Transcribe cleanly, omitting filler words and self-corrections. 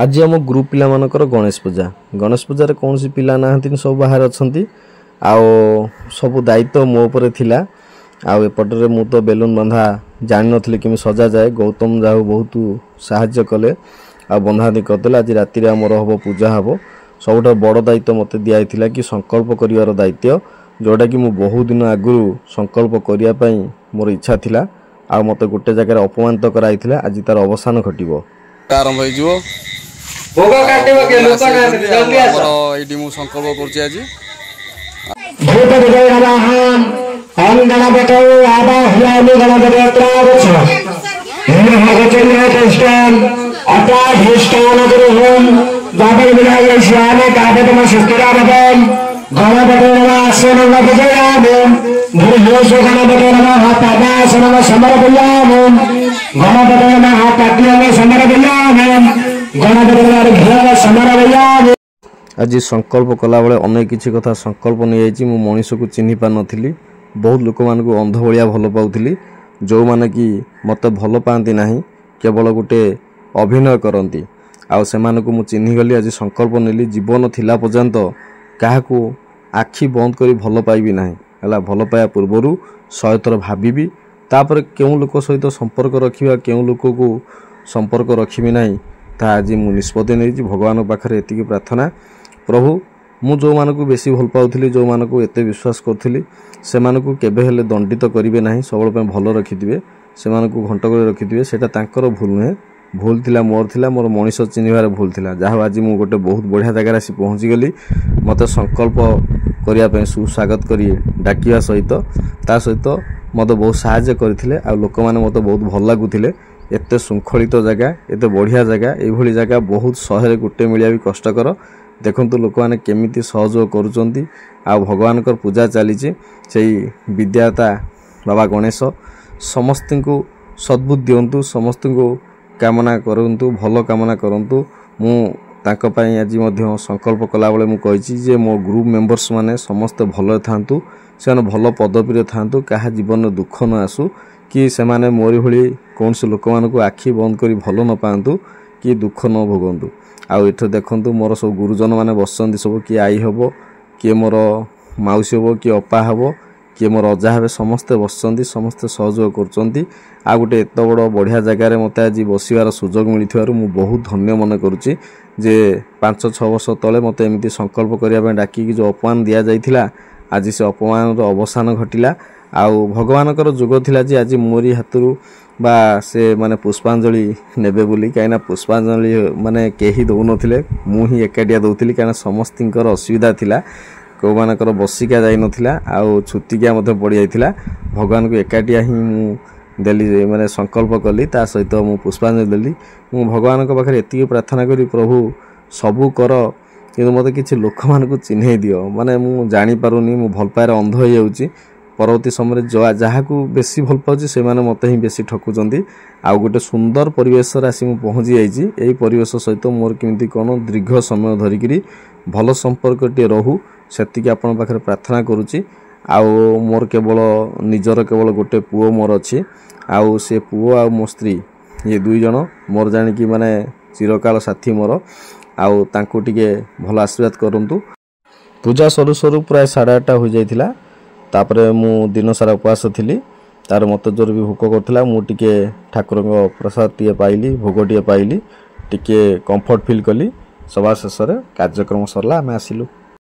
आज आम ग्रुप पिला मानकर गणेश पूजा कौन सी पिला ना सब बाहर अच्छा सब दायित्व मो पर थिला आउपटे मु तो बेलून बंधा जान नी कि सजा जाए गौतम जाऊ बहुत साहाय्य कले आ बंधादी करदे। आज राति आमर हम पूजा हम सबुठ बड़ दायित्व मत दिखाई कि संकल्प कर दायित्व जोटा कि मु बहुत दिन आगु संकल्प करने मोर इच्छा थिला आ मत गोटे जगह अपमानित कराई आज तार अवसान घटिबो आरंभ हो भोग काटिबो के लोक ना जल्दी आस एटी मु संकल्प करछि आज भूत विजय नमः ओम गणपतये आवाहयामि गणपतये त्रावच हेम भगचन्द्र कृष्ण अटाधिष्ठान गुरुः बाबल विनायक श्यामे कापतम सुस्थिराभवम् गणपतये नमः आसनं विजयामि गुरुहेश गणपतये नमः पादासनं समर्पयामि गणपतये नमः पाद्यं समर्पयामि गणपतये नमः समर्पयामि। आज संकल्प कला बेले अनेक किसी कथा संकल्प नहीं जाइए मु मनीष को चिन्ह पार नी बहुत लोक मान अंध भाया भल पाऊली जो मैंने कि मत भल पाती ना केवल गोटे अभिनय करती आउ से मु चिन्ह गली आज संकल्प नेली जीवन थिला पर्यंत क्या आखि बंद कर भल पाइबी ना है भल पाया पूर्वर 100 थर भावी तापर क्यों लोक सहित संपर्क रखा क्यों लोक को संपर्क रखी ना ता आज मु निष्पत्ति नहीं भगवान पाखे एति प्रार्थना प्रभु मु जो मानक बेसी भल पाउथली जो मानक एते विश्वास करथली से मानक केबे हेले दंडित करिवे नाही सबल पे भल रखिथिबे से मानक घंट कर रखिथिबे सेटा तांकर भूल नुहे भूल थिला मोर मनीष चिन्हबार भूल थिला जहाँ आज मु गोटे बहुत बढ़िया जगह आसी पहुँची गली मत संकल्प करने सुस्वागत करिए डाकिया सहित ता सहित मत बहुत साहाय्य करथिले आ लोक माने मत बहुत भल लागुथिले एते शृंखलित जगह एते बढ़िया जगह एभली जगह बहुत शहर गोटे मिलिया भी कष्टकर देखंतु लोक माने केमिति सहयोग करूचंती आ भगवान कर पूजा चली से विद्याता बाबा गणेश समस्त को सद्बुद्धि दिंतु समस्त को कामना करंतु भल कामना करंतु मु तांको पई आज मध्य संकल्प कला बेले मु कहिछि जे मो ग्रुप मेंबर्स माने समस्त भल थांतु से भल पदवी रे थांतु कहा जीवन दुख न आसु कि से माने मोरी भली कौन से लोक मान को आखि बंद करी भल न पातु कि दुख न भोगंतु आउ एठ देखंतु मोर सब गुरुजन माने बसंती सब कि आई हबो कि मोर माउसी हबो कि अपा हबो कि मोर अजा हे समस्ते बसंती समस्ते सहयोग करचंती आ गोटे एत बड़ बढ़िया जगह मते आज बसिवार सुजोग मिलिथिबारु मु बहुत धन्य मन करूची जे 5-6 वर्ष तले मते एमिति संकल्प करिया पे डाकी कि जो अपमान दिया जाइथिला आज से अपमान रो अवसान घटिला आउ भगवानकर जोग थिला जे आज मोरी हाथरू बा से माने पुष्पांजलि नेबे बोली कहीं पुष्पांजलि माने केही दउ नथिले मु ही एकाडिया दउथिली कहीं समस्तिंकर असुविधा थिला को मानकर बसिका जाई नथिला आउ छुतिका मध्ये पड़ी जाइथिला भगवान को एकाडिया ही मु देली माने संकल्प कली ता सहित मु पुष्पांजलि देली मु भगवान को पाखरे एति प्रार्थना करी प्रभु सबु कर किंतु मते किछि लोक मान को चिन्हे दियो माने मु जानि पारुनी मु भल पाएर अंध होई जाउची परवर्ती समय जहाँ को बेसी भल पाऊँ से माने मत ही बेसी ठकुचंती आउ गोटे सुंदर परिवेश आसी मु पहुँची जाइए यही परिवेश सहित मोर केमती कौन दीर्घ समय धरिकी भल संपर्क टे रहू सेतिकी आपण पाखरे प्रार्थना करुच्ची आउ मोर केवल निजर केवल गोटे पुओ मोर अच्छी आउ से पुओ आ मो स्त्री ये दुई जन मोर जानिकी माने चिरकाल साथी मोर आउ तांको टिके भल आशीर्वाद करंतु। पूजा सरू सरू प्राय 8:30 हो जाइथिला तापरे मु दिन सारा उपवास थी तार मत जोर भी भोक करथिला मु टिके ठाकुर प्रसाद टे पाइली भोग टे पाइली टिके कंफर्ट फील कली सभा शेष कार्यक्रम सरला आम आसिलु।